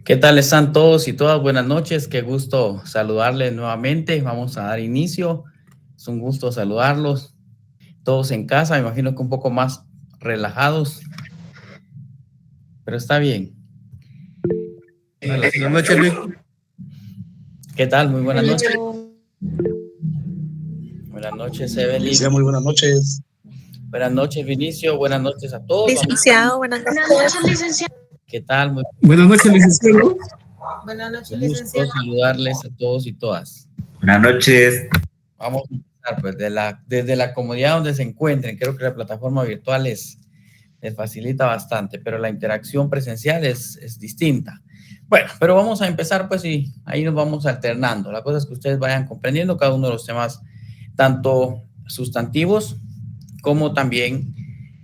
¿Qué tal están todos y todas? Buenas noches, qué gusto saludarles nuevamente. Vamos a dar inicio. Es un gusto saludarlos. Todos en casa, me imagino que un poco más relajados, pero está bien. Buenas noches, Luis. ¿Qué tal? Muy buenas noches. Hello. Buenas noches, Evelyn. Licenciado, muy buenas noches. Buenas noches, Vinicio. Buenas noches a todos. Licenciado, buenas Buenas noches. noches, licenciado. ¿Qué tal? Muy Buenas noches, licenciado. Buenas noches, un gusto licenciado. saludarles a todos y todas. Buenas noches. Vamos a empezar pues, desde la comodidad donde se encuentren. Creo que la plataforma virtual les facilita bastante, pero la interacción presencial es distinta. Bueno, pero vamos a empezar pues y ahí nos vamos alternando. La cosa es que ustedes vayan comprendiendo cada uno de los temas, tanto sustantivos como también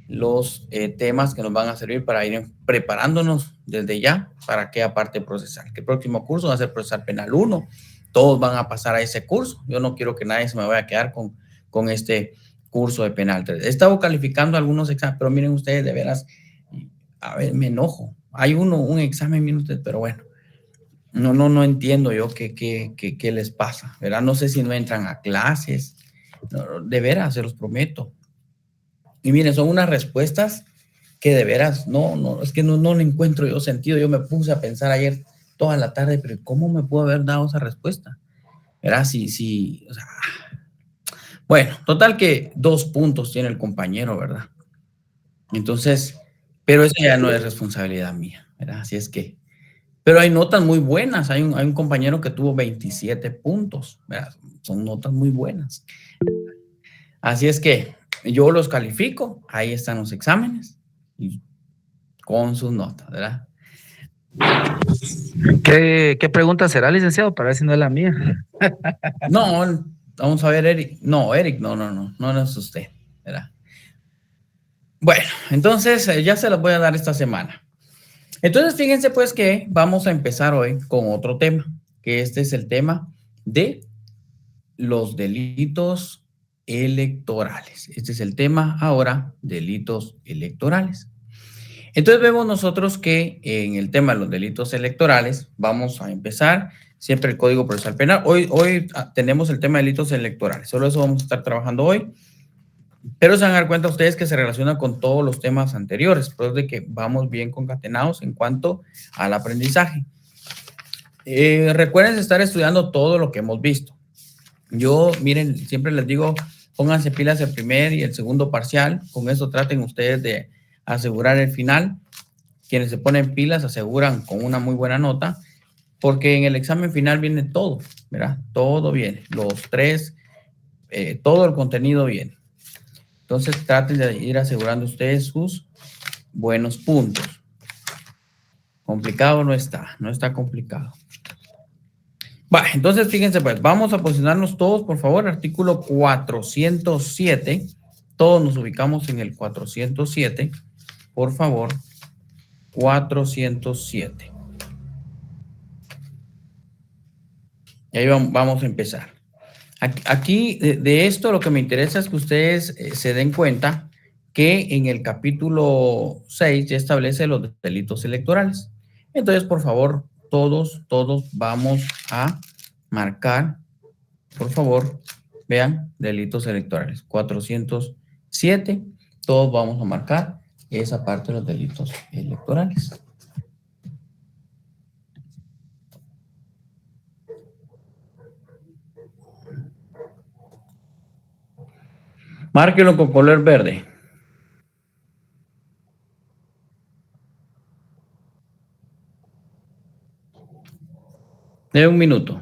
los temas que nos van a servir para ir preparándonos desde ya para qué aparte procesar. Que el próximo curso va a ser procesar penal 1. Todos van a pasar a ese curso. Yo no quiero que nadie se me vaya a quedar con este curso de penal 3. He estado calificando algunos exámenes, pero miren ustedes, de veras, a ver, me enojo. Hay un examen, miren ustedes, pero bueno, no entiendo yo qué les pasa, ¿verdad? No sé si no entran a clases, no, de veras, se los prometo. Y miren, son unas respuestas que de veras, es que no le encuentro yo sentido. Yo me puse a pensar ayer toda la tarde, pero ¿cómo me pudo haber dado esa respuesta? ¿Verdad? Sí, o sea, bueno, total que 2 puntos tiene el compañero, ¿verdad? Entonces, pero eso ya no es responsabilidad mía, ¿verdad? Así es que, pero hay notas muy buenas. Hay un compañero que tuvo 27 puntos, ¿verdad? Son notas muy buenas. Así es que yo los califico, ahí están los exámenes y con sus notas, ¿verdad? ¿Qué pregunta será, licenciado? Para ver si no es la mía. No, vamos a ver, Eric. No, Eric, no es usted, ¿verdad? Bueno, entonces ya se las voy a dar esta semana. Entonces, fíjense pues que vamos a empezar hoy con otro tema, que este es el tema de los delitos electorales. Este es el tema ahora, delitos electorales. Entonces vemos nosotros que en el tema de los delitos electorales vamos a empezar siempre el Código Procesal Penal. Hoy tenemos el tema de delitos electorales, solo eso vamos a estar trabajando hoy, pero se van a dar cuenta ustedes que se relaciona con todos los temas anteriores, por eso de que vamos bien concatenados en cuanto al aprendizaje. Recuerden estar estudiando todo lo que hemos visto. Yo, miren, siempre les digo, pónganse pilas el primer y el segundo parcial, con eso traten ustedes de asegurar el final. Quienes se ponen pilas aseguran con una muy buena nota, porque en el examen final viene todo, ¿verdad? Todo viene, los tres, todo el contenido viene. Entonces traten de ir asegurando ustedes sus buenos puntos. Complicado no está complicado. Bueno, entonces fíjense pues, vamos a posicionarnos todos, por favor, artículo 407. Todos nos ubicamos en el 407, por favor, 407. Y ahí vamos a empezar. Aquí, de esto, lo que me interesa es que ustedes se den cuenta que en el capítulo 6 ya establece los delitos electorales. Entonces, por favor, todos vamos a marcar, por favor, vean, delitos electorales. 407, todos vamos a marcar esa parte de los delitos electorales. Márquelo con color verde. De 1 minuto.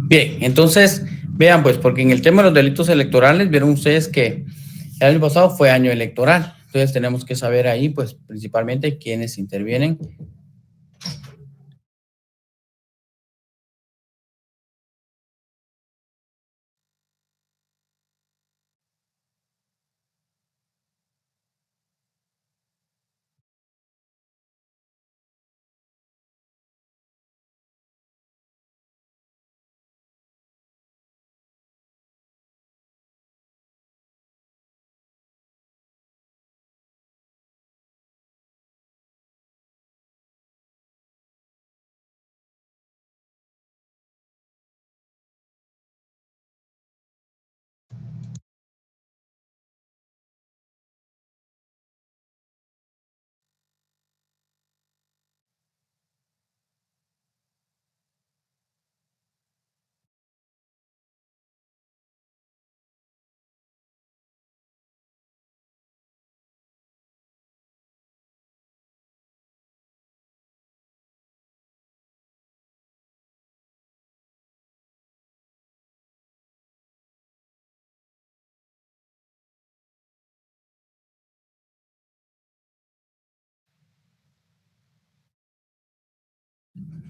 Bien, entonces, vean pues, porque en el tema de los delitos electorales, vieron ustedes que el año pasado fue año electoral. Entonces tenemos que saber ahí, pues, principalmente quiénes intervienen.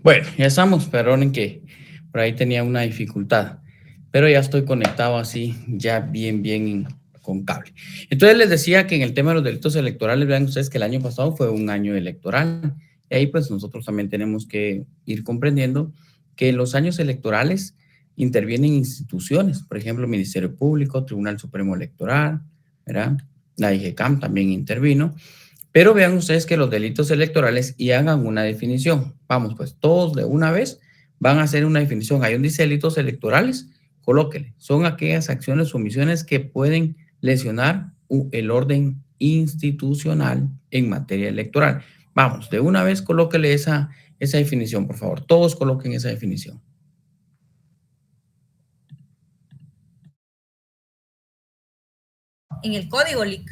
Bueno, ya estamos, perdonen que por ahí tenía una dificultad, pero ya estoy conectado así, ya bien con cable. Entonces les decía que en el tema de los delitos electorales, vean ustedes que el año pasado fue un año electoral. Y ahí pues nosotros también tenemos que ir comprendiendo que en los años electorales intervienen instituciones, por ejemplo, Ministerio Público, Tribunal Supremo Electoral, ¿verdad? La IGCAM también intervino. Pero vean ustedes que los delitos electorales y hagan una definición. Vamos, pues todos de una vez van a hacer una definición. Ahí donde dice delitos electorales, colóquele. Son aquellas acciones o omisiones que pueden lesionar el orden institucional en materia electoral. Vamos, de una vez colóquele esa definición, por favor. Todos coloquen esa definición. En el código LIC.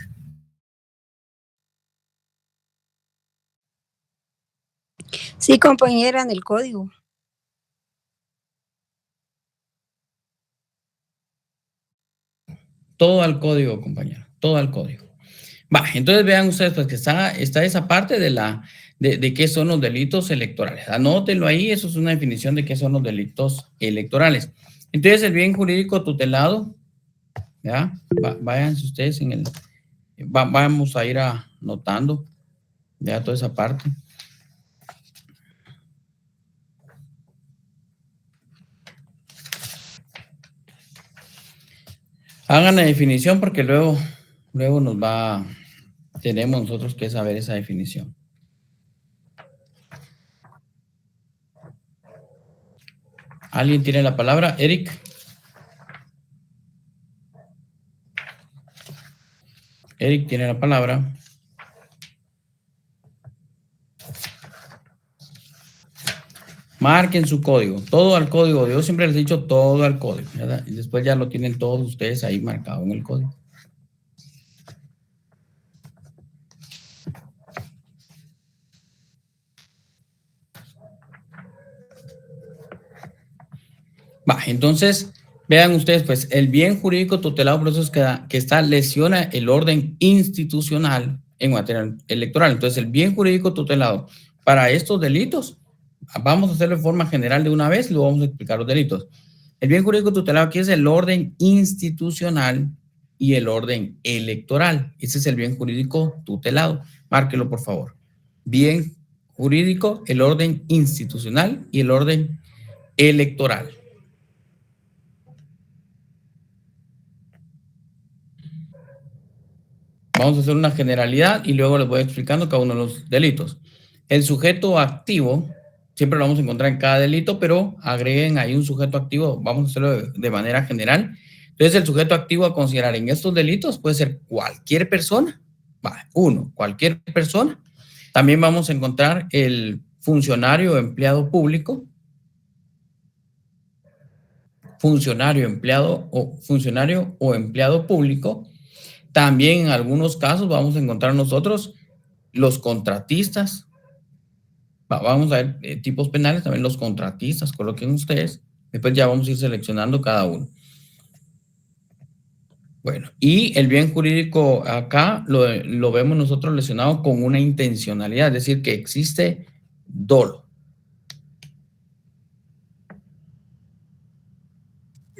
Sí, compañera, en el código. Todo al código, compañero, todo al código. Va, entonces vean ustedes pues que está esa parte de qué son los delitos electorales. Anótenlo ahí, eso es una definición de qué son los delitos electorales. Entonces el bien jurídico tutelado, ¿ya? Váyanse ustedes vamos a ir anotando ya toda esa parte. Hagan la definición porque luego tenemos nosotros que saber esa definición. ¿Alguien tiene la palabra? Eric. Eric tiene la palabra. Marquen su código, todo al código. Yo siempre les he dicho todo al código, ¿verdad? Y después ya lo tienen todos ustedes ahí marcado en el código. Va, entonces, vean ustedes, pues, el bien jurídico tutelado por eso es que lesiona el orden institucional en materia electoral. Entonces, el bien jurídico tutelado para estos delitos, vamos a hacerlo de forma general de una vez y luego vamos a explicar los delitos. El bien jurídico tutelado aquí es el orden institucional y el orden electoral. Ese es el bien jurídico tutelado. Márquelo, por favor. Bien jurídico, el orden institucional y el orden electoral. Vamos a hacer una generalidad y luego les voy explicando cada uno de los delitos. El sujeto activo, siempre lo vamos a encontrar en cada delito, pero agreguen ahí un sujeto activo, vamos a hacerlo de manera general. Entonces, el sujeto activo a considerar en estos delitos puede ser cualquier persona. Cualquier persona. También vamos a encontrar el funcionario o empleado público. Funcionario o empleado público. También en algunos casos vamos a encontrar nosotros los contratistas. Vamos a ver tipos penales, también los contratistas, coloquen ustedes. Después ya vamos a ir seleccionando cada uno. Bueno, y el bien jurídico acá lo vemos nosotros relacionado con una intencionalidad, es decir, que existe dolo.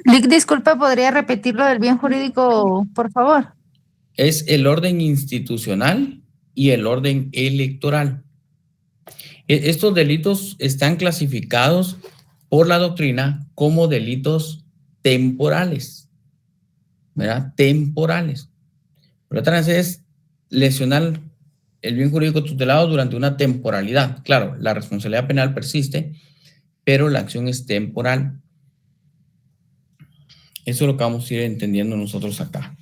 Lick, disculpa, ¿podría repetir lo del bien jurídico, por favor? Es el orden institucional y el orden electoral. Estos delitos están clasificados por la doctrina como delitos temporales, ¿verdad? Temporales. Por otra vez es lesionar el bien jurídico tutelado durante una temporalidad. Claro, la responsabilidad penal persiste, pero la acción es temporal. Eso es lo que vamos a ir entendiendo nosotros acá.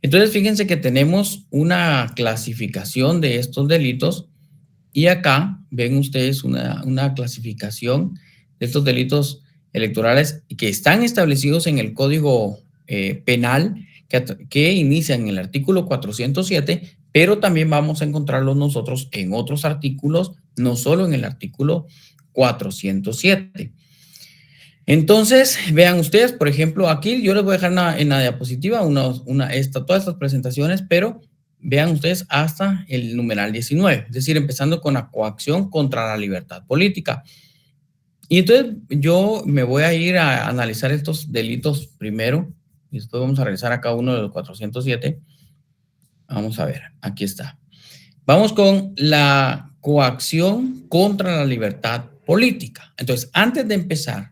Entonces, fíjense que tenemos una clasificación de estos delitos y acá ven ustedes una clasificación de estos delitos electorales que están establecidos en el Código Penal que inician en el artículo 407, pero también vamos a encontrarlos nosotros en otros artículos, no solo en el artículo 407. Entonces, vean ustedes, por ejemplo, aquí yo les voy a dejar en la diapositiva todas estas presentaciones, pero vean ustedes hasta el numeral 19, es decir, empezando con la coacción contra la libertad política. Y entonces yo me voy a ir a analizar estos delitos primero, y después vamos a revisar a cada uno de los 407. Vamos a ver, aquí está. Vamos con la coacción contra la libertad política. Entonces, antes de empezar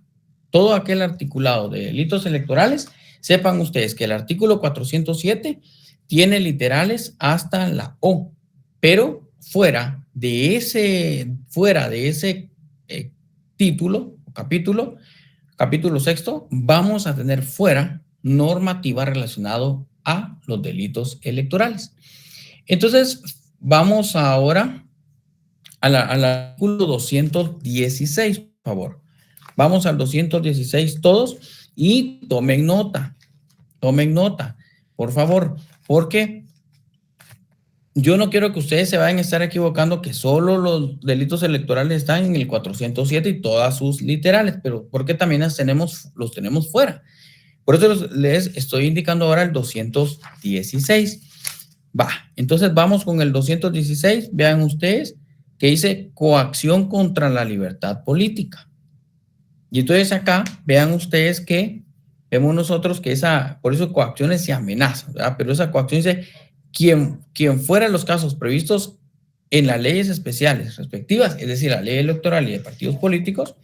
todo aquel articulado de delitos electorales, sepan ustedes que el artículo 407 tiene literales hasta la O, pero fuera de ese título o capítulo sexto, vamos a tener fuera normativa relacionado a los delitos electorales. Entonces, vamos ahora al artículo 216, por favor. Vamos al 216 todos y tomen nota, por favor, porque yo no quiero que ustedes se vayan a estar equivocando que solo los delitos electorales están en el 407 y todas sus literales, pero porque también los tenemos fuera. Por eso les estoy indicando ahora el 216. Va, entonces vamos con el 216, vean ustedes que dice coacción contra la libertad política. Y entonces acá, vean ustedes que vemos nosotros que por eso coacciones y amenazas, ¿verdad? Pero esa coacción dice, quien fuera los casos previstos en las leyes especiales respectivas, es decir, la ley electoral y de partidos políticos,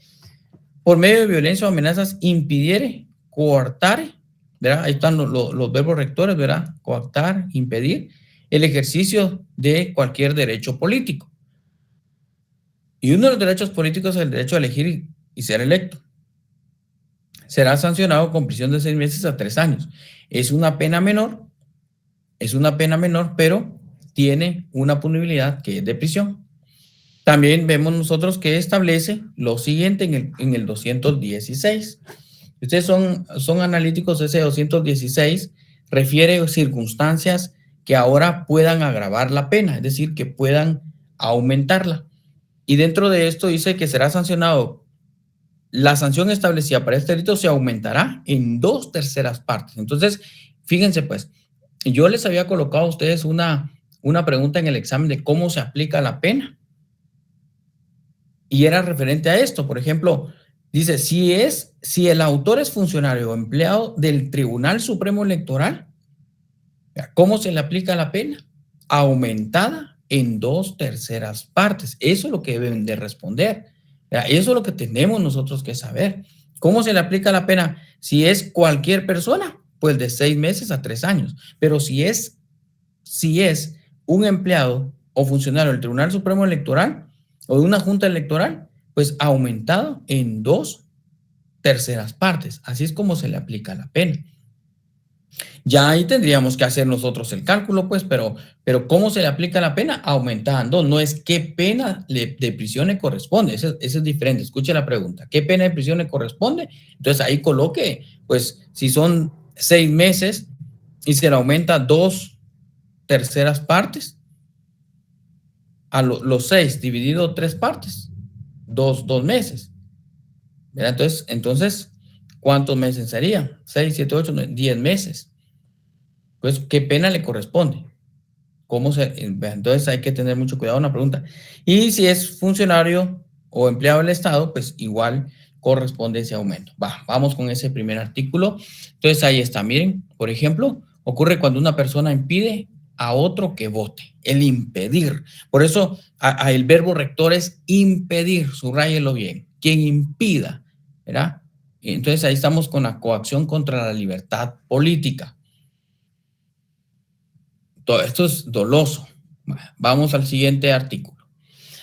por medio de violencia o amenazas impidiere, coartar, ¿verdad? Ahí están los verbos rectores, ¿verdad? Coartar, impedir el ejercicio de cualquier derecho político. Y uno de los derechos políticos es el derecho a elegir y ser electo. Será sancionado con prisión de 6 meses a 3 años. Es una pena menor, pero tiene una punibilidad que es de prisión. También vemos nosotros que establece lo siguiente en el 216. Ustedes son analíticos, ese 216 refiere circunstancias que ahora puedan agravar la pena, es decir, que puedan aumentarla. Y dentro de esto dice que será sancionado, la sanción establecida para este delito se aumentará en 2/3 partes. Entonces, fíjense pues, yo les había colocado a ustedes una pregunta en el examen de cómo se aplica la pena. Y era referente a esto. Por ejemplo, dice, si el autor es funcionario o empleado del Tribunal Supremo Electoral, ¿cómo se le aplica la pena? Aumentada en 2/3 partes. Eso es lo que deben de responder. Eso es lo que tenemos nosotros que saber. ¿Cómo se le aplica la pena? Si es cualquier persona, pues de 6 meses a 3 años. Pero si es un empleado o funcionario del Tribunal Supremo Electoral o de una junta electoral, pues aumentado en 2/3 partes. Así es como se le aplica la pena. Ya ahí tendríamos que hacer nosotros el cálculo, pues, pero ¿cómo se le aplica la pena? Aumentada en 2. No es qué pena de prisión le corresponde. Eso es diferente. Escuche la pregunta. ¿Qué pena de prisión le corresponde? Entonces ahí coloque, pues, si son 6 meses y se le aumenta 2/3 partes, a los 6 dividido 3 partes, 2 meses. ¿Verdad? Entonces, ¿Cuántos meses sería? 6, 7, 8, 10 meses. Pues, ¿qué pena le corresponde? Entonces hay que tener mucho cuidado en la pregunta. Y si es funcionario o empleado del Estado, pues igual corresponde ese aumento. Vamos con ese primer artículo. Entonces ahí está, miren, por ejemplo, ocurre cuando una persona impide a otro que vote, el impedir. Por eso el verbo rector es impedir, subráyelo bien, quien impida, ¿verdad? Entonces ahí estamos con la coacción contra la libertad política. Todo esto es doloso. Vamos al siguiente artículo.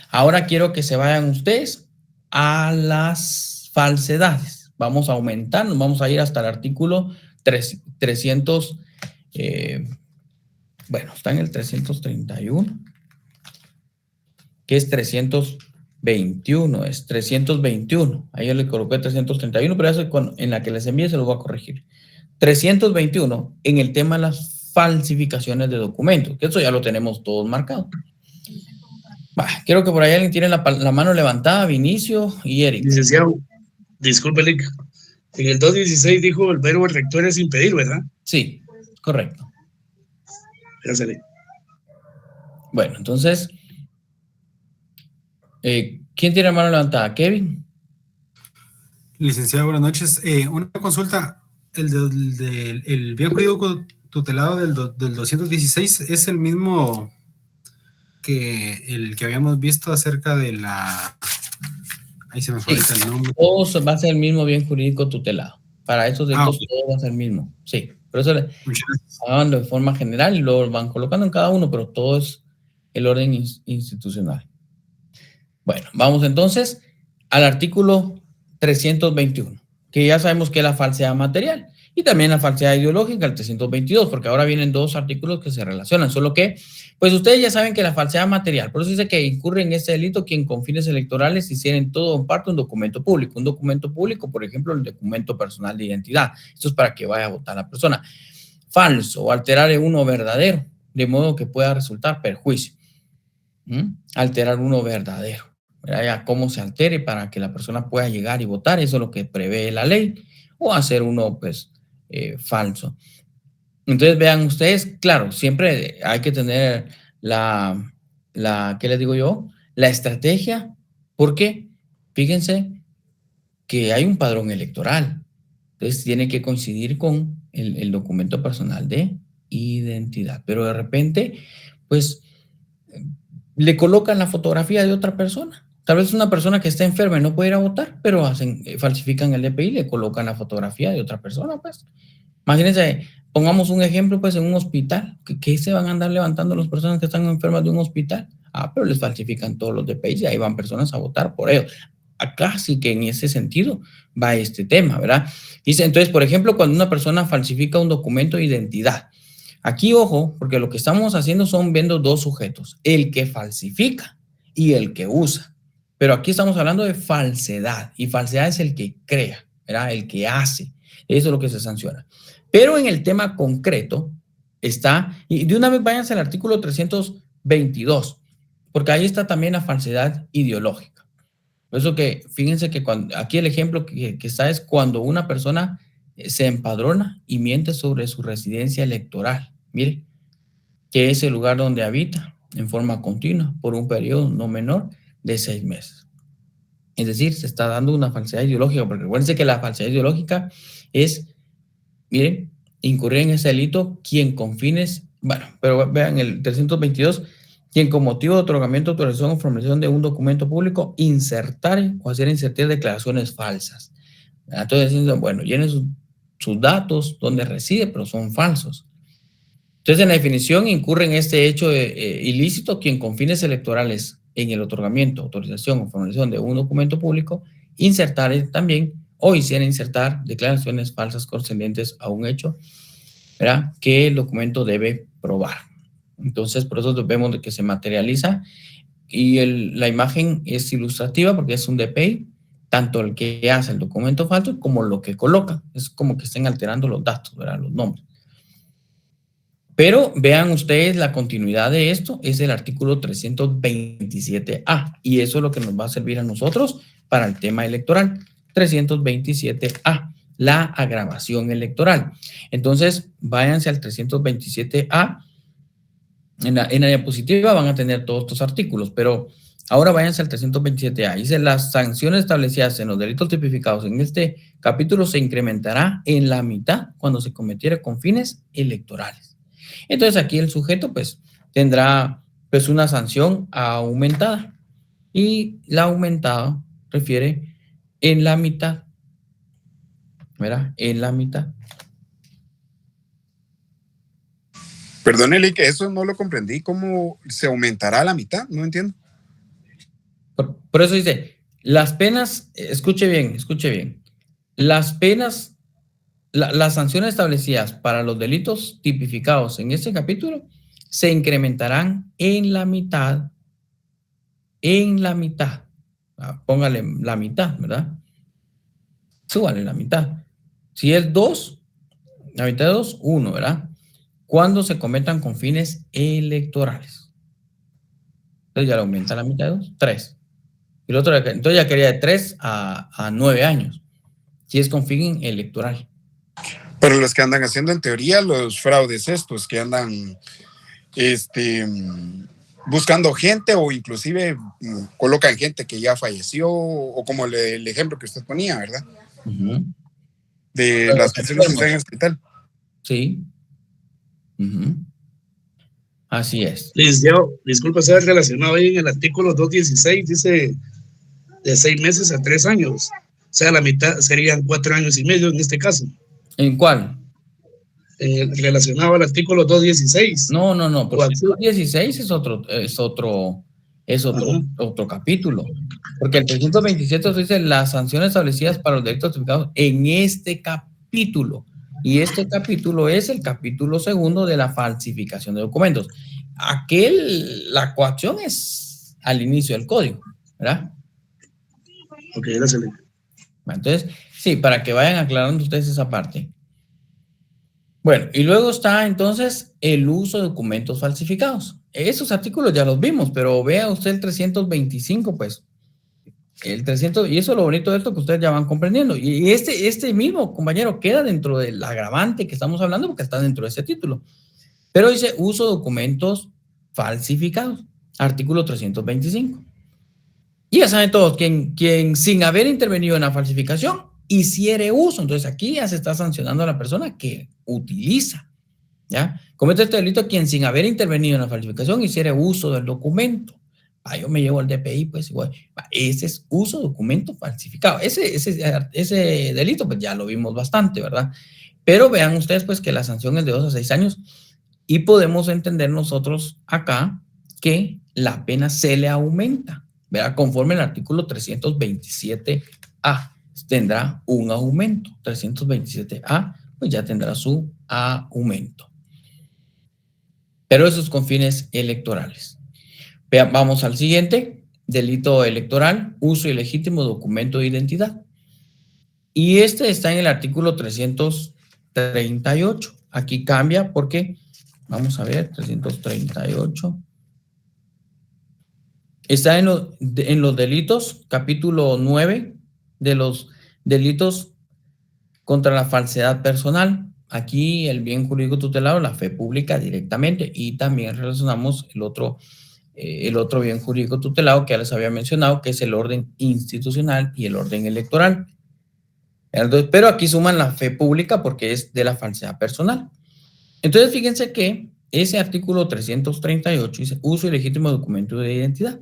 Ahora quiero que se vayan ustedes a las falsedades. Vamos a aumentar, nos vamos a ir hasta el artículo 300. Bueno, está en el 331, que es 321, es 321. Ahí yo le coloqué 331, pero eso en la que les envíe se lo voy a corregir. 321 en el tema de las falsificaciones de documentos, que eso ya lo tenemos todos marcado. Creo que por ahí alguien tiene la mano levantada, Vinicio y Eric. Licenciado, disculpe, Lic. En el 216 dijo el verbo rector es impedir, ¿verdad? Sí, correcto. Gracias. Bueno, entonces, ¿quién tiene la mano levantada? ¿Kevin? Licenciado, buenas noches. Una consulta. El bien jurídico tutelado del 216 es el mismo que el que habíamos visto acerca de la... Ahí se me fue el nombre. Todos va a ser el mismo bien jurídico tutelado. Para estos delitos okay. Todo va a ser el mismo. Sí, por eso hagan de forma general y lo van colocando en cada uno, pero todo es el orden institucional. Bueno, vamos entonces al artículo 321, que ya sabemos que es la falsedad material. Y también la falsedad ideológica, el 322, porque ahora vienen dos artículos que se relacionan, solo que, pues ustedes ya saben que la falsedad material, por eso dice que incurre en este delito quien con fines electorales hiciera en todo o en parte un documento público. Un documento público, por ejemplo, el documento personal de identidad. Esto es para que vaya a votar la persona. Falso o alterar uno verdadero, de modo que pueda resultar perjuicio. Alterar uno verdadero. Ya cómo se altere para que la persona pueda llegar y votar, eso es lo que prevé la ley, o hacer uno, pues, falso. Entonces vean ustedes, claro, siempre hay que tener ¿qué les digo yo? La estrategia, porque fíjense que hay un padrón electoral, entonces tiene que coincidir con el documento personal de identidad, pero de repente, pues, le colocan la fotografía de otra persona. Tal vez una persona que está enferma y no puede ir a votar, pero falsifican el DPI y le colocan la fotografía de otra persona, pues. Imagínense, pongamos un ejemplo, pues, en un hospital. ¿Qué se van a andar levantando las personas que están enfermas de un hospital? Pero les falsifican todos los DPI y ahí van personas a votar por ellos. Acá sí que en ese sentido va este tema, ¿verdad? Dice, entonces, por ejemplo, cuando una persona falsifica un documento de identidad. Aquí, ojo, porque lo que estamos haciendo son viendo dos sujetos, el que falsifica y el que usa. Pero aquí estamos hablando de falsedad, y falsedad es el que crea, ¿verdad? El que hace. Eso es lo que se sanciona. Pero en el tema concreto está, y de una vez váyanse al artículo 322, porque ahí está también la falsedad ideológica. Por eso que, fíjense que aquí el ejemplo que está es cuando una persona se empadrona y miente sobre su residencia electoral. Mire, que es el lugar donde habita en forma continua por un periodo no menor de 6 meses. Es decir, se está dando una falsedad ideológica, porque recuérdense que la falsedad ideológica es, miren, incurrir en ese delito quien con fines, bueno, pero vean el 322, quien con motivo de otorgamiento, autorización o formulación de un documento público insertar o hacer insertar declaraciones falsas. Entonces, bueno, llenen sus datos, donde reside, pero son falsos. Entonces, en la definición incurre en este hecho ilícito quien con fines electorales en el otorgamiento, autorización o formulación de un documento público, insertar también o hiciera insertar declaraciones falsas correspondientes a un hecho, ¿verdad?, que el documento debe probar. Entonces, por eso vemos de que se materializa y la imagen es ilustrativa porque es un DPI, tanto el que hace el documento falso como lo que coloca. Es como que estén alterando los datos, ¿verdad?, los nombres. Pero vean ustedes la continuidad de esto, es el artículo 327A, y eso es lo que nos va a servir a nosotros para el tema electoral. 327A. la agravación electoral. Entonces, váyanse al 327A. En la diapositiva van a tener todos estos artículos, pero ahora váyanse al 327A. Dice, las sanciones establecidas en los delitos tipificados en este capítulo se incrementará en la mitad cuando se cometiera con fines electorales. Entonces, aquí el sujeto, pues, tendrá, pues, una sanción aumentada. Y la aumentada refiere en la mitad. ¿Verdad? En la mitad. Perdónele, que eso no lo comprendí. ¿Cómo se aumentará a la mitad? No entiendo. Por eso dice, las penas, escuche bien, las penas, las sanciones establecidas para los delitos tipificados en este capítulo se incrementarán en la mitad. Póngale la mitad, ¿verdad? Súbale la mitad. Si es 2, la mitad de 2, 1, ¿verdad? Cuando se cometan con fines electorales. Entonces ya le aumenta la mitad de 2, 3. Y el otro, entonces ya quería de 3 a 9 años. Si es con fin electoral. Pero los que andan haciendo en teoría los fraudes estos, que andan buscando gente o inclusive colocan gente que ya falleció, o como el ejemplo que usted ponía, ¿verdad? Uh-huh. De las personas que están en el hospital. Sí. Uh-huh. Así es. Licenciado, disculpa, se ha relacionado ahí en el artículo 216, dice de 6 meses a 3 años. O sea, la mitad serían 4 años y medio en este caso. ¿En cuál? Relacionado al artículo 216. No, porque el 216 es otro capítulo. Porque el 327 dice las sanciones establecidas para los delitos tipificados en este capítulo. Y este capítulo es el capítulo 2 de la falsificación de documentos. La coacción es al inicio del código, ¿verdad? Ok, gracias. Entonces, sí, para que vayan aclarando ustedes esa parte. Bueno, y luego está entonces el uso de documentos falsificados. Esos artículos ya los vimos, pero vea usted el 325, pues. El 300, y eso es lo bonito de esto que ustedes ya van comprendiendo. Y este mismo, compañero, queda dentro del agravante que estamos hablando porque está dentro de ese título. Pero dice uso de documentos falsificados. Artículo 325. Y ya saben todos, quien sin haber intervenido en la falsificación hiciere uso. Entonces aquí ya se está sancionando a la persona que utiliza, ¿ya? Comete este delito quien sin haber intervenido en la falsificación hiciere uso del documento. Yo me llevo al DPI, pues igual. Ese es uso de documento falsificado. Ese delito, pues ya lo vimos bastante, ¿verdad? Pero vean ustedes, pues, que la sanción es de 2 a 6 años y podemos entender nosotros acá que la pena se le aumenta, ¿verdad? Conforme el artículo 327A tendrá un aumento. 327A, pues ya tendrá su aumento. Pero eso es con fines electorales. Vamos al siguiente, delito electoral, uso ilegítimo de documento de identidad. Y este está en el artículo 338. Aquí cambia porque, vamos a ver, 338. Está en los delitos, capítulo 9 de los delitos contra la falsedad personal. Aquí el bien jurídico tutelado, la fe pública directamente, y también relacionamos el otro bien jurídico tutelado que ya les había mencionado, que es el orden institucional y el orden electoral. Entonces, pero aquí suman la fe pública porque es de la falsedad personal. Entonces, fíjense que ese artículo 338 dice uso ilegítimo de documento de identidad.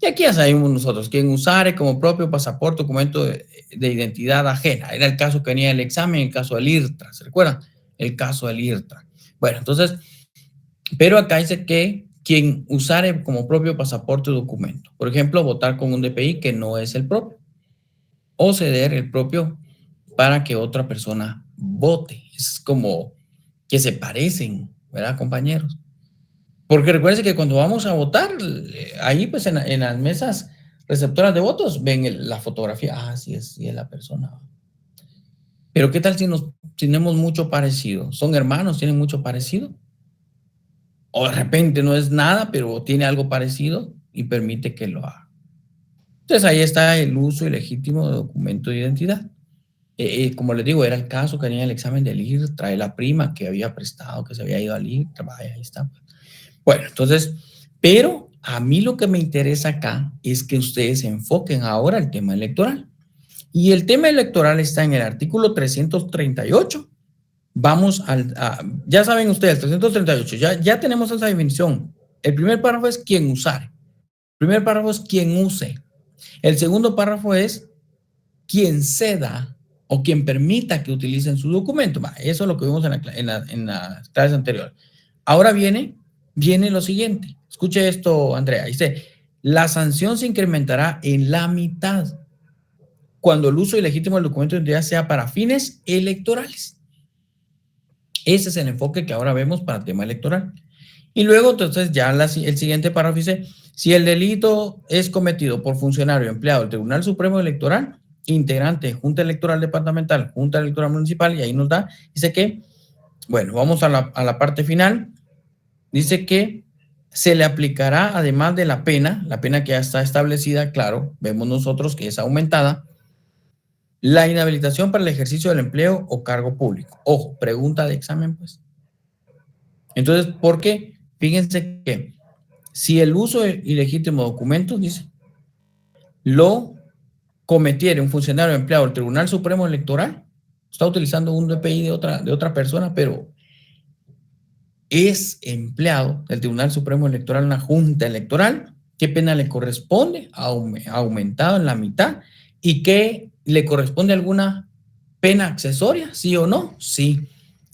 Y aquí ya sabemos nosotros, quien usare como propio pasaporte documento de identidad ajena. Era el caso que venía del examen, el caso del IRTRA, ¿se recuerdan? El caso del IRTRA. Bueno, entonces, pero acá dice que quien usare como propio pasaporte o documento, por ejemplo, votar con un DPI que no es el propio, o ceder el propio para que otra persona vote. Es como que se parecen, ¿verdad, compañeros? Porque recuerden que cuando vamos a votar, ahí pues en las mesas receptoras de votos ven la fotografía. Sí es la persona. Pero ¿qué tal si tenemos mucho parecido? ¿Son hermanos? ¿Tienen mucho parecido? O de repente no es nada, pero tiene algo parecido y permite que lo haga. Entonces ahí está el uso ilegítimo de documento de identidad. Como les digo, era el caso que tenía el examen del IR, trae la prima que había prestado, que se había ido al IR, vaya, ahí está. Bueno, entonces, pero a mí lo que me interesa acá es que ustedes se enfoquen ahora al tema electoral. Y el tema electoral está en el artículo 338. Vamos ya saben ustedes, 338, ya tenemos esa definición. El primer párrafo es quien usare. El primer párrafo es quien use. El segundo párrafo es quien ceda o quien permita que utilicen su documento. Eso es lo que vimos en la clase anterior. Ahora viene lo siguiente. Escuche esto, Andrea. Dice, la sanción se incrementará en la mitad cuando el uso ilegítimo del documento de identidad sea para fines electorales. Ese es el enfoque que ahora vemos para el tema electoral. Y luego, entonces, ya el siguiente párrafo dice, si el delito es cometido por funcionario empleado del Tribunal Supremo Electoral, integrante de Junta Electoral Departamental, Junta Electoral Municipal, y ahí nos da, dice que, bueno, vamos a la parte final, dice que se le aplicará, además de la pena que ya está establecida, claro, vemos nosotros que es aumentada, la inhabilitación para el ejercicio del empleo o cargo público. Ojo, pregunta de examen, pues. Entonces, ¿por qué? Fíjense que si el uso ilegítimo de documentos, dice, lo cometiere un funcionario empleado del Tribunal Supremo Electoral, está utilizando un DPI de otra persona, pero es empleado del Tribunal Supremo Electoral, una junta electoral, ¿qué pena le corresponde? Aumentado en la mitad. ¿Y qué le corresponde alguna pena accesoria? ¿Sí o no? Sí.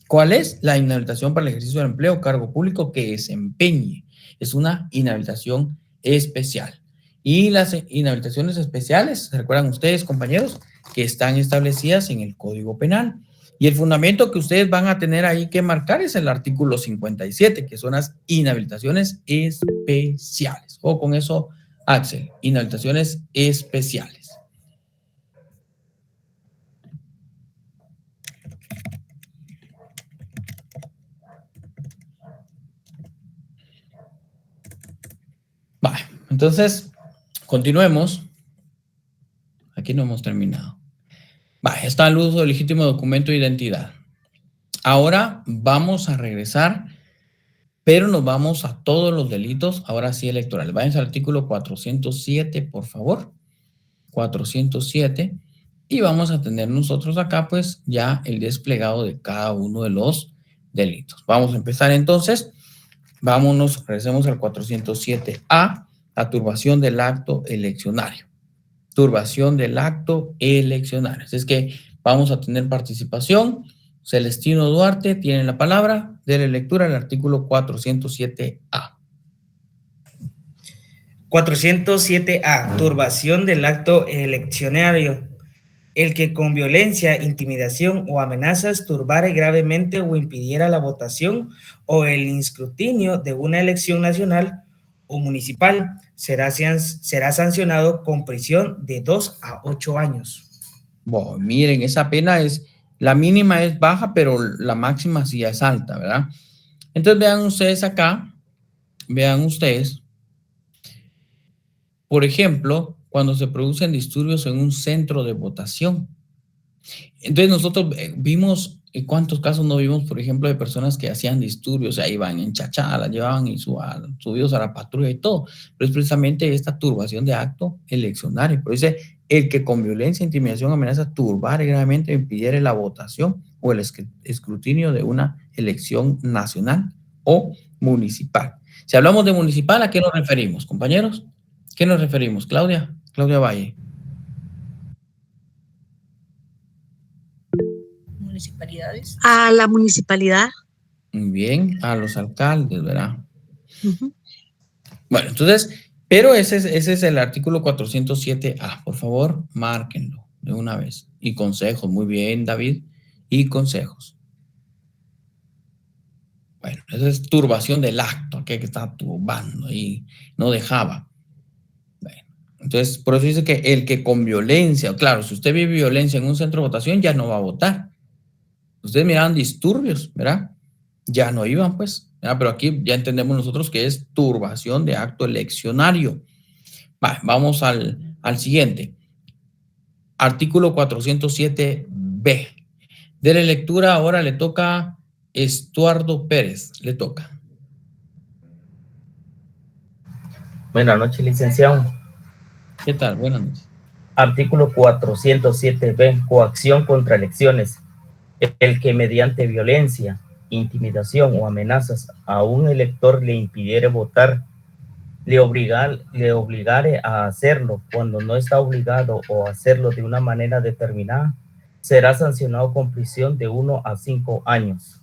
¿Cuál es? La inhabilitación para el ejercicio del empleo o cargo público que desempeñe. Es una inhabilitación especial. Y las inhabilitaciones especiales, ¿se recuerdan ustedes, compañeros? Que están establecidas en el Código Penal. Y el fundamento que ustedes van a tener ahí que marcar es el artículo 57, que son las inhabilitaciones especiales. O con eso, Axel, inhabilitaciones especiales. Vale, entonces, continuemos. Aquí no hemos terminado. Vale, está el uso del legítimo documento de identidad. Ahora vamos a regresar, pero nos vamos a todos los delitos, ahora sí electorales. Váyanse al artículo 407, por favor. 407. Y vamos a tener nosotros acá, pues, ya el desplegado de cada uno de los delitos. Vamos a empezar entonces. Vámonos, regresemos al 407A, la turbación del acto eleccionario. Turbación del acto eleccionario. Es que vamos a tener participación. Celestino Duarte tiene la palabra. Dele lectura al artículo 407A. 407A, turbación del acto eleccionario. El que con violencia, intimidación o amenazas turbare gravemente o impidiera la votación o el escrutinio de una elección nacional o municipal será sancionado con prisión de 2 a 8 años. Bueno, miren, esa pena la mínima es baja, pero la máxima sí es alta, ¿verdad? Entonces vean ustedes acá, por ejemplo, cuando se producen disturbios en un centro de votación. Entonces nosotros vimos, ¿cuántos casos no vimos, por ejemplo, de personas que hacían disturbios, o sea, iban en chachada, la llevaban y subidos a la patrulla y todo? Pero es precisamente esta turbación de acto eleccionario. Pero dice, el que con violencia, intimidación, amenaza, turbar gravemente, impidiere la votación o el escrutinio de una elección nacional o municipal. Si hablamos de municipal, ¿a qué nos referimos, compañeros? ¿Qué nos referimos? Claudia Valle. Municipalidades. A la municipalidad. Muy bien, a los alcaldes, ¿verdad? Bueno, entonces, pero ese es el artículo 407A. Por favor, márquenlo de una vez. Y consejos, muy bien, David. Y consejos. Bueno, esa es turbación del acto, aquel que está turbando y no dejaba. Bueno, entonces, por eso dice que el que con violencia, claro, si usted vive violencia en un centro de votación, ya no va a votar. Ustedes miraban disturbios, ¿verdad? Ya no iban, pues. ¿verdad? Pero aquí ya entendemos nosotros que es turbación de acto eleccionario. Vamos al siguiente. Artículo 407B. B. Dele lectura, ahora le toca Estuardo Pérez, le toca. Buenas noches, licenciado. ¿Qué tal? Buenas noches. Artículo 407b, coacción contra elecciones. El que mediante violencia, intimidación o amenazas a un elector le impidiere votar, le obligare a hacerlo cuando no está obligado o a hacerlo de una manera determinada, será sancionado con prisión de 1 a 5 años.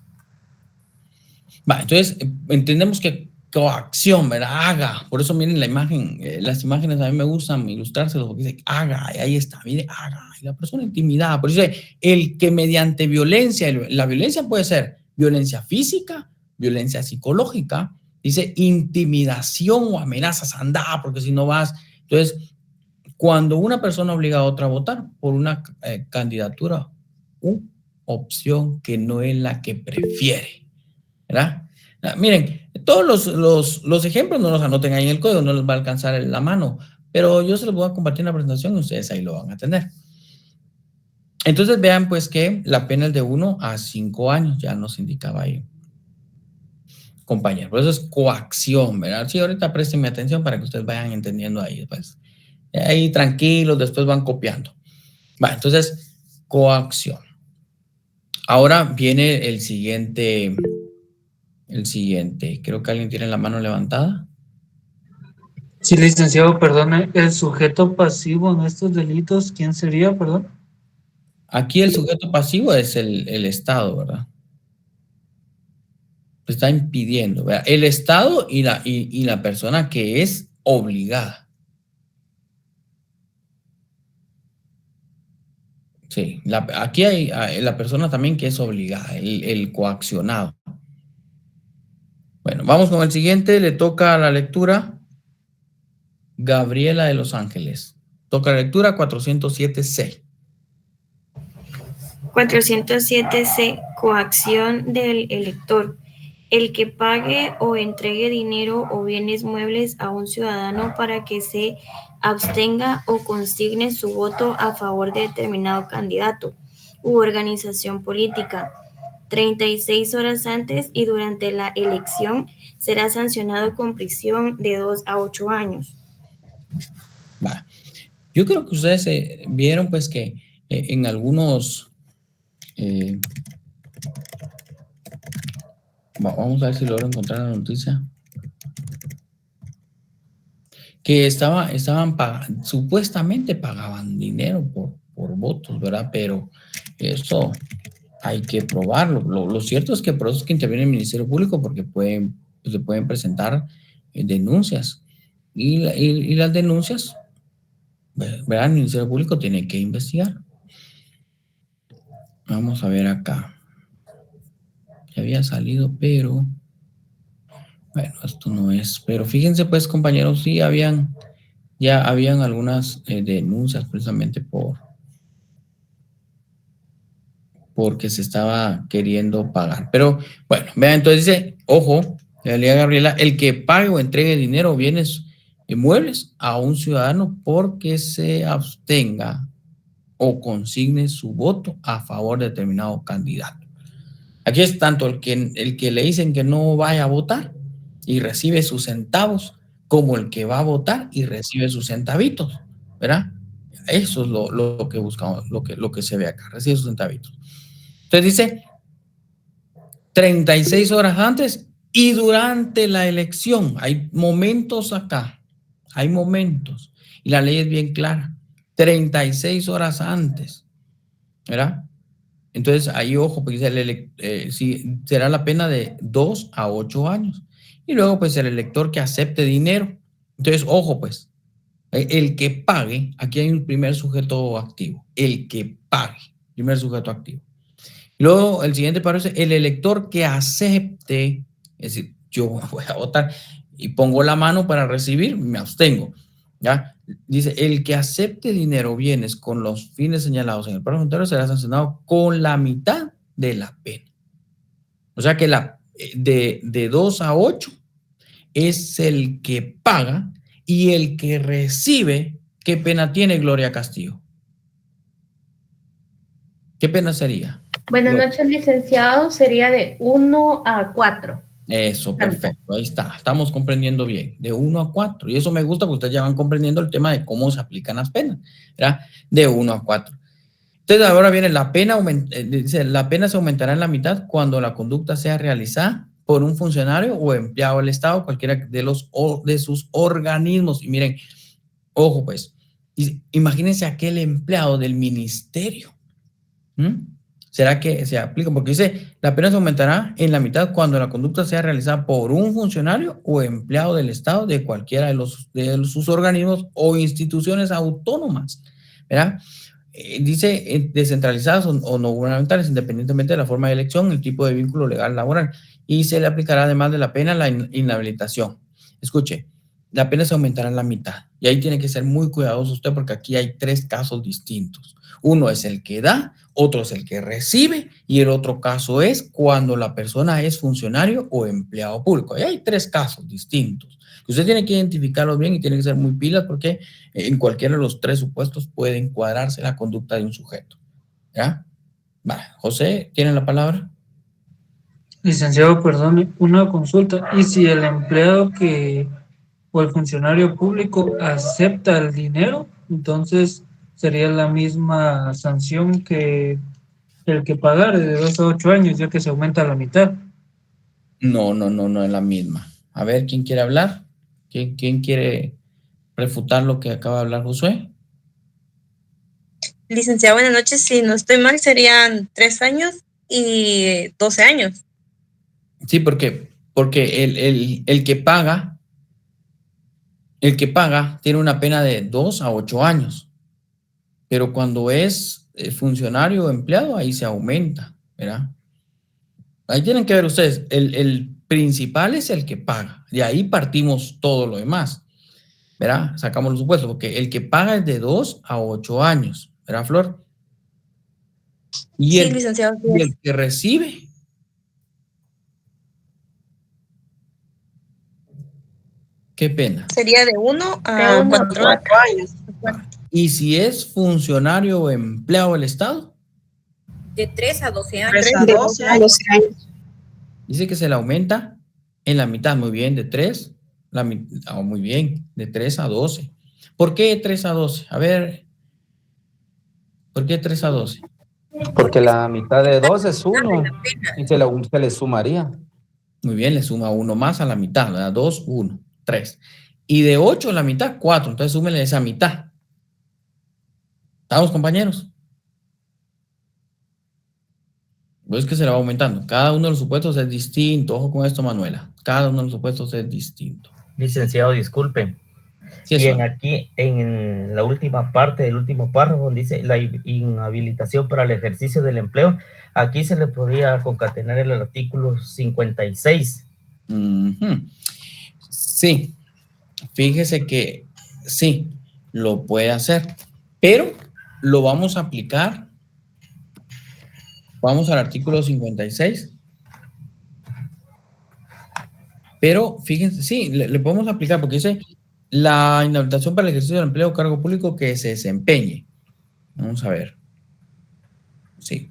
Va, entonces entendemos que coacción, ¿verdad? Haga. Por eso miren la imagen, las imágenes a mí me gustan ilustrárselos porque dice haga, y ahí está, mire, haga. Y la persona intimidada. Por eso dice, el que mediante violencia, la violencia puede ser violencia física, violencia psicológica, dice intimidación o amenazas, anda, porque si no vas. Entonces, cuando una persona obliga a otra a votar por una candidatura u opción que no es la que prefiere, ¿verdad? Miren, todos los ejemplos no los anoten ahí en el código, no les va a alcanzar la mano, pero yo se los voy a compartir en la presentación y ustedes ahí lo van a tener. Entonces vean pues que la pena es de 1 a 5 años, ya nos indicaba ahí, compañero. Por eso es coacción, ¿verdad? Sí, ahorita préstenme atención para que ustedes vayan entendiendo ahí después. Ahí tranquilos, después van copiando. Va, entonces, coacción. Ahora viene el siguiente. Creo que alguien tiene la mano levantada. Sí, licenciado, perdone, el sujeto pasivo en estos delitos, ¿quién sería, perdón? Aquí el sujeto pasivo es el Estado, ¿verdad? Está impidiendo, ¿verdad? El Estado y la persona que es obligada. Sí, aquí hay la persona también que es obligada, el coaccionado. Bueno, vamos con el siguiente, le toca la lectura Gabriela de Los Ángeles. Toca la lectura 407C. 407C, coacción del elector. El que pague o entregue dinero o bienes muebles a un ciudadano para que se abstenga o consigne su voto a favor de determinado candidato u organización política 36 horas antes y durante la elección será sancionado con prisión de 2 a 8 años. Va. Yo creo que ustedes vieron pues que en algunos vamos a ver si logro encontrar la noticia que supuestamente pagaban dinero por votos, ¿verdad? Pero eso hay que probarlo. Lo cierto es que por eso es que interviene el Ministerio Público, porque se pueden presentar denuncias y las denuncias, ¿verdad? El Ministerio Público tiene que investigar. Vamos a ver acá. Ya había salido, pero bueno, esto no es. Pero fíjense pues, compañeros, sí ya habían algunas denuncias precisamente porque se estaba queriendo pagar. Pero bueno, vean, entonces dice, ojo, le diga Gabriela, el que pague o entregue dinero o bienes inmuebles a un ciudadano porque se abstenga o consigne su voto a favor de determinado candidato. Aquí es tanto el que le dicen que no vaya a votar y recibe sus centavos, como el que va a votar y recibe sus centavitos, ¿verdad? Eso es lo que buscamos, lo que se ve acá, recibe sus centavitos. Entonces dice 36 horas antes y durante la elección. Hay momentos acá, hay momentos, y la ley es bien clara. 36 horas antes, ¿verdad? Entonces, ahí ojo, porque sí, será la pena de 2 a 8 años. Y luego, pues, el elector que acepte dinero. Entonces, ojo, pues, el que pague, aquí hay un primer sujeto activo, el que pague, primer sujeto activo. Luego, el siguiente párrafo es el elector que acepte, es decir, yo voy a votar y pongo la mano para recibir, me abstengo, ¿ya? Dice, el que acepte dinero o bienes con los fines señalados en el párrafo anterior será sancionado con la mitad de la pena. O sea que de 2 a 8 es el que paga y el que recibe, ¿qué pena tiene Gloria Castillo? ¿Qué pena sería? Buenas noches, licenciado. Sería de 1 a 4. Eso, perfecto, ahí está, estamos comprendiendo bien, de 1 a 4, y eso me gusta porque ustedes ya van comprendiendo el tema de cómo se aplican las penas, ¿verdad? De 1 a 4. Entonces ahora viene la pena, dice, la pena se aumentará en la mitad cuando la conducta sea realizada por un funcionario o empleado del Estado, cualquiera de sus organismos. Y miren, ojo pues, imagínense aquel empleado del ministerio. ¿Será que se aplica? Porque dice, la pena se aumentará en la mitad cuando la conducta sea realizada por un funcionario o empleado del Estado de cualquiera de sus organismos o instituciones autónomas, ¿verdad? Dice descentralizadas o no gubernamentales, independientemente de la forma de elección, el tipo de vínculo legal laboral, y se le aplicará además de la pena la inhabilitación. Escuche, la pena se aumentará en la mitad, y ahí tiene que ser muy cuidadoso usted porque aquí hay 3 casos distintos. Uno es el que da, otro es el que recibe, y el otro caso es cuando la persona es funcionario o empleado público. Ahí hay 3 casos distintos. Usted tiene que identificarlos bien y tiene que ser muy pilas porque en cualquiera de los 3 supuestos puede encuadrarse la conducta de un sujeto. ¿Ya? Vale. José, ¿tiene la palabra? Licenciado, perdone, una consulta. ¿Y si el empleado o el funcionario público acepta el dinero, entonces sería la misma sanción que el que pagar de 2 a 8 años, ya que se aumenta a la mitad? No es la misma. A ver, ¿quién quiere hablar? ¿Quién quiere refutar lo que acaba de hablar Josué? Licenciado, buenas noches. Si no estoy mal, serían 3 años y 12 años. Sí, porque el que paga tiene una pena de 2 a 8 años. Pero cuando es funcionario o empleado, ahí se aumenta, ¿verdad? Ahí tienen que ver ustedes, el principal es el que paga. De ahí partimos todo lo demás, ¿verdad? Sacamos los supuestos, porque el que paga es de 2 a 8 años, ¿verdad, Flor? Y Sí, el, licenciado. y el que recibe, ¿qué pena? Sería de 1 a 4 años. Y si es funcionario o empleado del Estado, De 3 a 12 años. 3 a 12 años. dice que se le aumenta en la mitad, muy bien, de 3, muy bien, de 3 a 12. ¿Por qué 3 a 12? A ver, ¿por qué 3 a 12? Porque la mitad de 2 es 1 y se le sumaría. Muy bien, le suma 1 más a la mitad, ¿verdad? 2, 1, 3. Y de 8 a la mitad, 4. Entonces súmenle esa mitad. ¿Estamos, compañeros? Pues que se le va aumentando. Cada uno de los supuestos es distinto. Ojo con esto, Manuela. Cada uno de los supuestos es distinto. Licenciado, disculpe. Sí, y eso. aquí, en la última parte del último párrafo, dice la inhabilitación para el ejercicio del empleo. Aquí se le podría concatenar el artículo 56. Sí. Fíjese que sí, lo puede hacer. Pero lo vamos a aplicar. Vamos al artículo 56. Pero fíjense, sí, le podemos aplicar porque dice la inhabilitación para el ejercicio del empleo o cargo público que se desempeñe. Vamos a ver. Sí,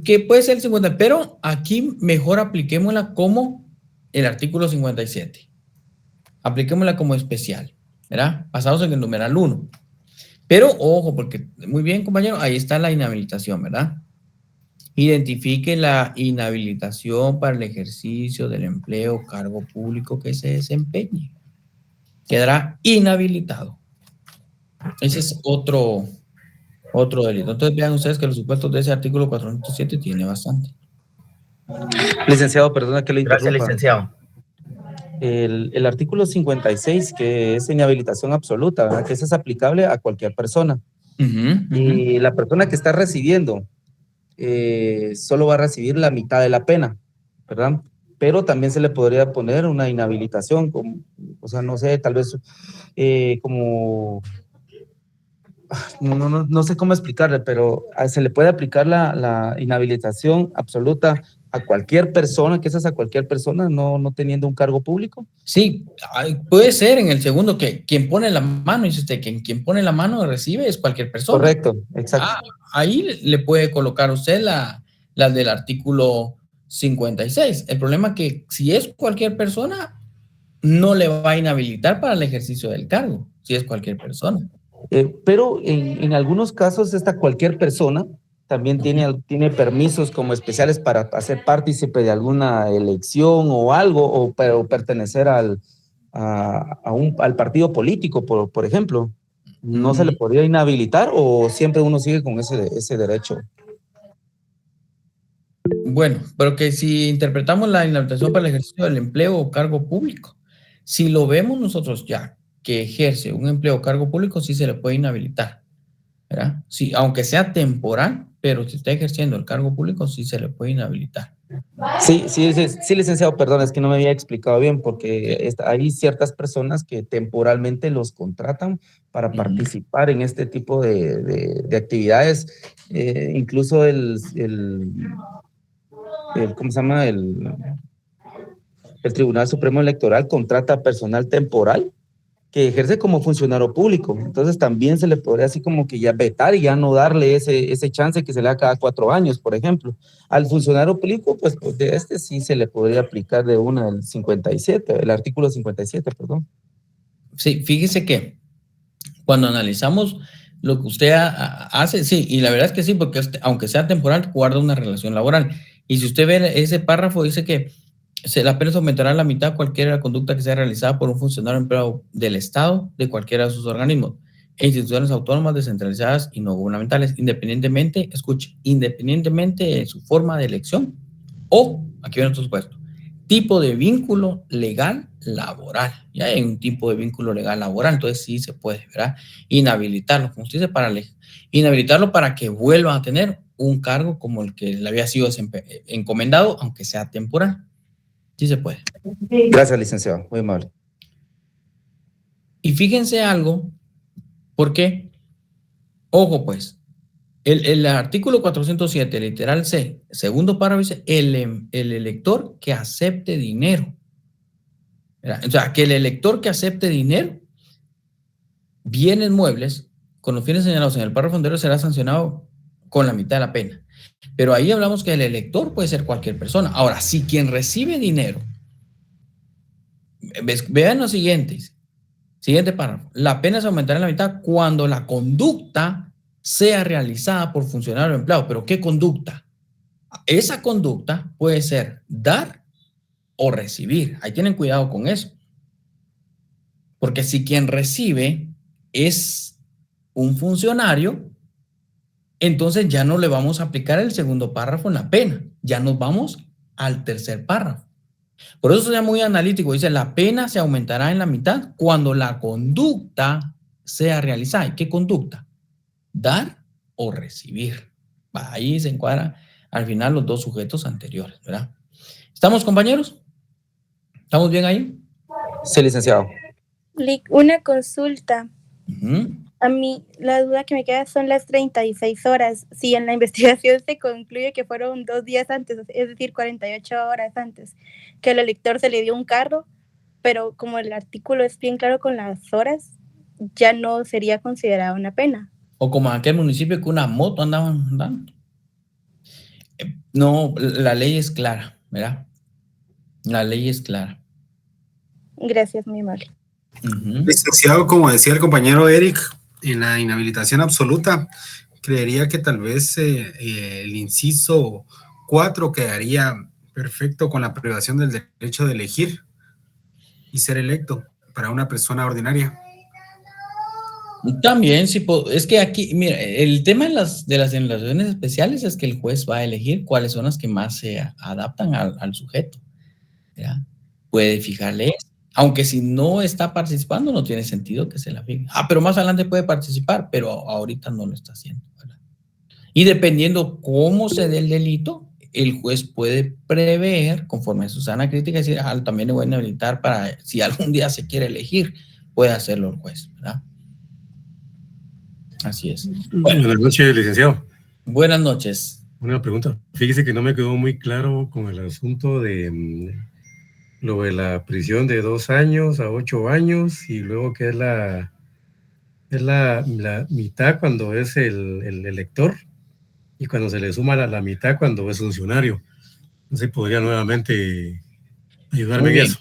que puede ser el 50, pero aquí mejor apliquémosla como el artículo 57. Apliquémosla como especial, ¿verdad? Basados en el numeral 1. Pero ojo, porque muy bien, compañero, ahí está la inhabilitación, ¿verdad? Identifique la inhabilitación para el ejercicio del empleo o cargo público que se desempeñe. Quedará inhabilitado. Ese es otro delito. Entonces vean ustedes que los supuestos de ese artículo 407 tiene bastante. Licenciado, perdona que le interrumpa. Gracias, licenciado. El artículo 56, que es inhabilitación absoluta, ¿verdad? Que ese es aplicable a cualquier persona. Y la persona que está recibiendo solo va a recibir la mitad de la pena, ¿verdad? Pero también se le podría poner una inhabilitación, como, o sea, no sé, tal vez como... No sé cómo explicarle, pero se le puede aplicar la inhabilitación absoluta a cualquier persona, que esa es a cualquier persona, no teniendo un cargo público? Sí, puede ser en el segundo que quien pone la mano, dice usted, que quien pone la mano recibe es cualquier persona. Correcto, exacto. Ahí le puede colocar usted la del artículo 56. El problema es que si es cualquier persona, no le va a inhabilitar para el ejercicio del cargo, si es cualquier persona. Pero en algunos casos esta cualquier persona también tiene permisos como especiales para hacer partícipe de alguna elección o algo, o pertenecer al partido político, por ejemplo. ¿No se le podría inhabilitar o siempre uno sigue con ese derecho? Bueno, pero que si interpretamos la inhabilitación para el ejercicio del empleo o cargo público, si lo vemos nosotros ya que ejerce un empleo o cargo público, sí se le puede inhabilitar, ¿verdad? Sí, aunque sea temporal, pero si está ejerciendo el cargo público, sí se le puede inhabilitar. Sí, licenciado, perdón, es que no me había explicado bien, porque hay ciertas personas que temporalmente los contratan para participar en este tipo de actividades, incluso ¿cómo se llama? El Tribunal Supremo Electoral contrata personal temporal que ejerce como funcionario público. Entonces también se le podría así como que ya vetar y ya no darle ese chance que se le da cada 4 años, por ejemplo. Al funcionario público, pues de sí se le podría aplicar de una el 57, el artículo 57, perdón. Sí, fíjese que cuando analizamos lo que usted hace, sí, y la verdad es que sí, porque aunque sea temporal, guarda una relación laboral. Y si usted ve ese párrafo, dice que la pena se aumentará a la mitad cualquier conducta que sea realizada por un funcionario empleado del Estado, de cualquiera de sus organismos e instituciones autónomas, descentralizadas y no gubernamentales, independientemente de su forma de elección o, aquí viene otro supuesto, tipo de vínculo legal laboral. Ya hay un tipo de vínculo legal laboral, entonces sí se puede, ¿verdad? Inhabilitarlo, como usted dice, inhabilitarlo para que vuelva a tener un cargo como el que le había sido encomendado, aunque sea temporal. Sí se puede. Gracias, licenciado. Muy amable. Y fíjense algo, porque, ojo pues, el artículo 407, literal C, segundo párrafo, dice el elector que acepte dinero. O sea, que el elector que acepte dinero, bienes muebles, con los fines señalados en el párrafo anterior, será sancionado con la mitad de la pena. Pero ahí hablamos que el elector puede ser cualquier persona. Ahora, si quien recibe dinero, vean lo siguiente párrafo, la pena se aumentará en la mitad cuando la conducta sea realizada por funcionario o empleado. ¿Pero qué conducta? Esa conducta puede ser dar o recibir. Ahí tienen cuidado con eso. Porque si quien recibe es un funcionario, entonces ya no le vamos a aplicar el segundo párrafo en la pena. Ya nos vamos al tercer párrafo. Por eso es muy analítico. Dice, la pena se aumentará en la mitad cuando la conducta sea realizada. ¿Y qué conducta? Dar o recibir. Ahí se encuadran al final los dos sujetos anteriores, ¿verdad? ¿Estamos, compañeros? ¿Estamos bien ahí? Sí, licenciado. Una consulta. A mí la duda que me queda son las 36 horas. Si en la investigación se concluye que fueron 2 días antes, es decir, 48 horas antes, que al elector se le dio un carro, pero como el artículo es bien claro con las horas, ya no sería considerada una pena. O como en aquel municipio que una moto andaba andando. No, la ley es clara, ¿verdad? La ley es clara. Gracias, muy amable. Licenciado, como decía el compañero Eric, en la inhabilitación absoluta, creería que tal vez el inciso 4 quedaría perfecto con la privación del derecho de elegir y ser electo para una persona ordinaria. También, sí, es que aquí, mira, el tema de las legislaciones especiales es que el juez va a elegir cuáles son las que más se adaptan al sujeto, ¿verdad? Puede fijarle eso. Aunque si no está participando, no tiene sentido que se la fije. Pero más adelante puede participar, pero ahorita no lo está haciendo, ¿verdad? Y dependiendo cómo se dé el delito, el juez puede prever, conforme a su sana crítica, decir, también le voy a inhabilitar para, si algún día se quiere elegir, puede hacerlo el juez, ¿verdad? Así es. Buenas noches, licenciado. Buenas noches. Una pregunta. Fíjese que no me quedó muy claro con el asunto de lo de la prisión de 2 años a 8 años y luego que es la mitad cuando es el elector y cuando se le suma la mitad cuando es funcionario. No sé si podría nuevamente ayudarme en eso.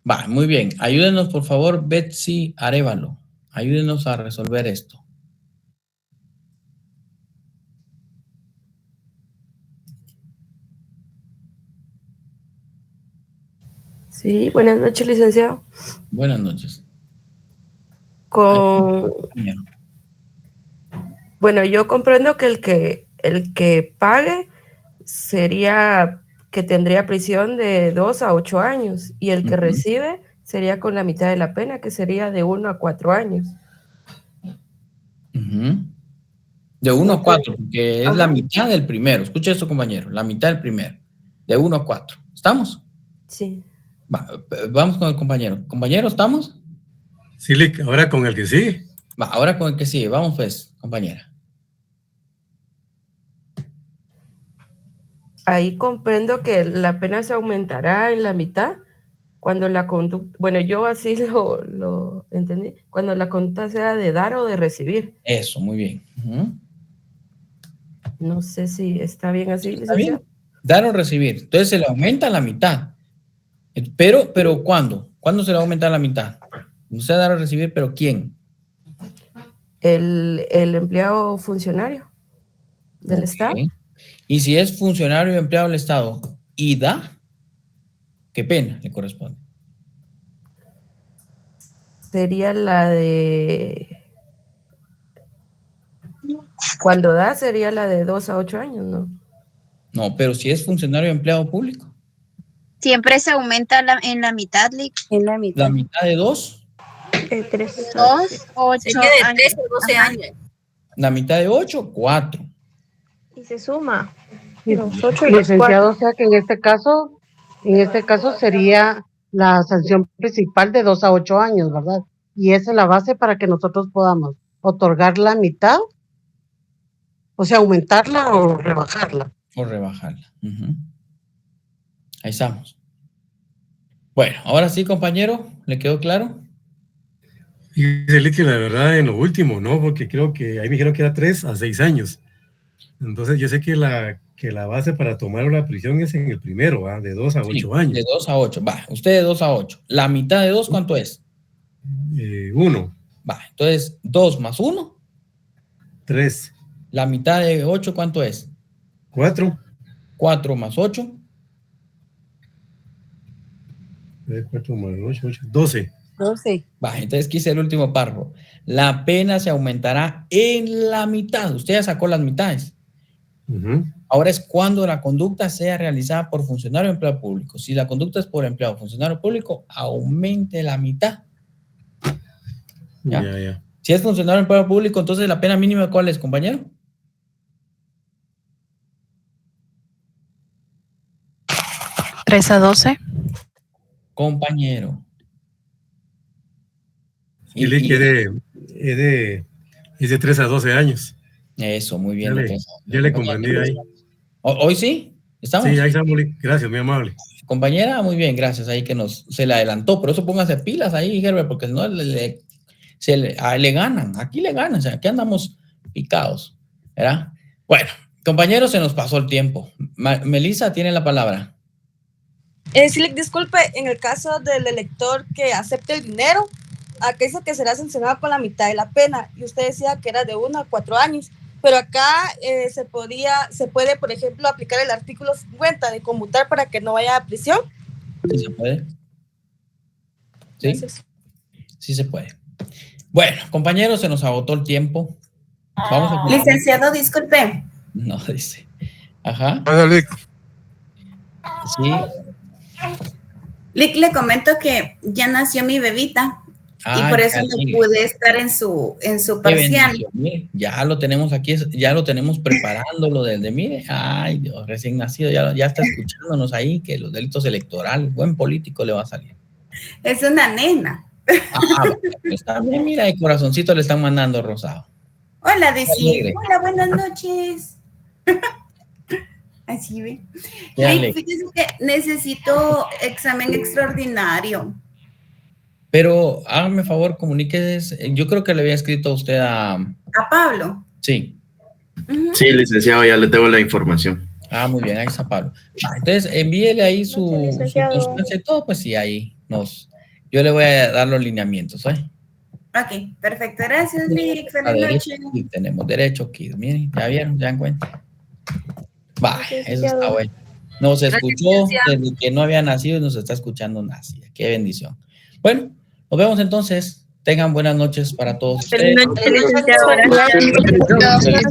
Va, muy bien. Ayúdenos, por favor, Betsy Arévalo. Ayúdenos a resolver esto. Sí, buenas noches, licenciado. Buenas noches. Bueno, yo comprendo que el que pague sería que tendría prisión de 2 a 8 años y el que recibe sería con la mitad de la pena, que sería de 1 a 4 años. De 1 a 4, porque es la mitad del primero. Escuche esto, compañero. La mitad del primero. De 1 a 4. ¿Estamos? Sí. Va, vamos con el compañero. ¿Compañero, estamos? Sí, ahora con el que sigue. Va, ahora con el que sigue. Vamos pues, compañera. Ahí comprendo que la pena se aumentará en la mitad cuando la conducta, bueno, yo así lo entendí, cuando la conducta sea de dar o de recibir. Eso, muy bien. No sé si está bien así, ¿Está licenciado? bien? Dar o recibir. Entonces se le aumenta la mitad. Pero ¿cuándo? ¿Cuándo se le aumenta la mitad? No sé dar o recibir, pero ¿quién? El empleado funcionario del Estado. Y si es funcionario o empleado del Estado y da, ¿qué pena le corresponde? Sería la de... Cuando da sería la de 2 a 8 años, ¿no? No, pero si es funcionario o empleado público. Siempre se aumenta en la mitad, Lick. En la mitad. ¿La mitad de 2? 2, 8 Sería de 13 a 12 años. La mitad de 8, 4. Y se suma. Los 8 y los 4. O sea que en este caso sería la sanción principal de 2 a 8 años, ¿verdad? Y esa es la base para que nosotros podamos otorgar la mitad, o sea, aumentarla o rebajarla. O rebajarla. Ahí estamos. Bueno, ahora sí, compañero, ¿le quedó claro? Y que la verdad en lo último, ¿no? Porque creo que ahí me dijeron que era 3 a 6 años. Entonces yo sé que la base para tomar una prisión es en el primero, ¿va? De 2 a 8 años. De 2 a 8, va. Usted de 2 a 8. ¿La mitad de 2 cuánto es? 1. Va, entonces 2 más 1. 3. ¿La mitad de 8 cuánto es? 4. 4 más 8. 4 más 8, 12. 12. Va, entonces quise el último párrafo. La pena se aumentará en la mitad. Usted ya sacó las mitades. Ahora es cuando la conducta sea realizada por funcionario o empleado público. Si la conducta es por empleado o funcionario público, aumente la mitad. ¿Ya? Si es funcionario o empleado público, entonces la pena mínima, ¿cuál es, compañero? ¿3 a 12? Compañero. Y es de 3 a 12 años. Eso, muy bien. Ya le comprendí ahí. ¿Hoy sí? ¿Estamos? Sí, ahí estamos. Gracias, muy amable. Compañera, muy bien, gracias. Ahí que se le adelantó. Por eso póngase pilas ahí, Herbert, porque si no le ganan. Aquí le ganan. O sea, aquí andamos picados. ¿Verdad? Bueno, compañeros, se nos pasó el tiempo. Melissa tiene la palabra. Sí, disculpe, en el caso del elector que acepte el dinero, acá dice que será sancionado con la mitad de la pena, y usted decía que era de 1 a 4 años, pero acá se puede, por ejemplo, aplicar el artículo 50 de conmutar para que no vaya a prisión. Sí se puede. Sí, sí se puede. Bueno, compañeros, se nos agotó el tiempo. Vamos a... Licenciado, disculpe. No, dice. Ajá. Sí. Lick, le comento que ya nació mi bebita. Ay, y por eso no pude estar en su parcial. Ya lo tenemos aquí, ya lo tenemos preparando lo del de mire. Ay, Dios, recién nacido, ya está escuchándonos ahí que los delitos electorales, buen político le va a salir. Es una nena. Está bien, mira, el corazoncito le están mandando rosado. Hola, Desi. Hola, buenas noches. Así ve. Lick, Fíjese que necesito examen extraordinario. pero hágame favor, comuníquese. Yo creo que le había escrito a usted a Pablo. Sí. Sí, licenciado, ya le tengo la información. Ah, muy bien, ahí está Pablo. Entonces, envíele ahí su constancia y todo, pues sí, ahí yo le voy a dar los lineamientos, ¿eh? Ok, perfecto. Gracias, Lick. Feliz noche. Y tenemos derecho, Kids. Miren, ya vieron, ya encuentran. Va, eso está bueno. Nos escuchó desde que no había nacido y nos está escuchando nacida. Qué bendición. Bueno, nos vemos entonces. Tengan buenas noches para todos ustedes. Feliz noche, licenciado. Gracias.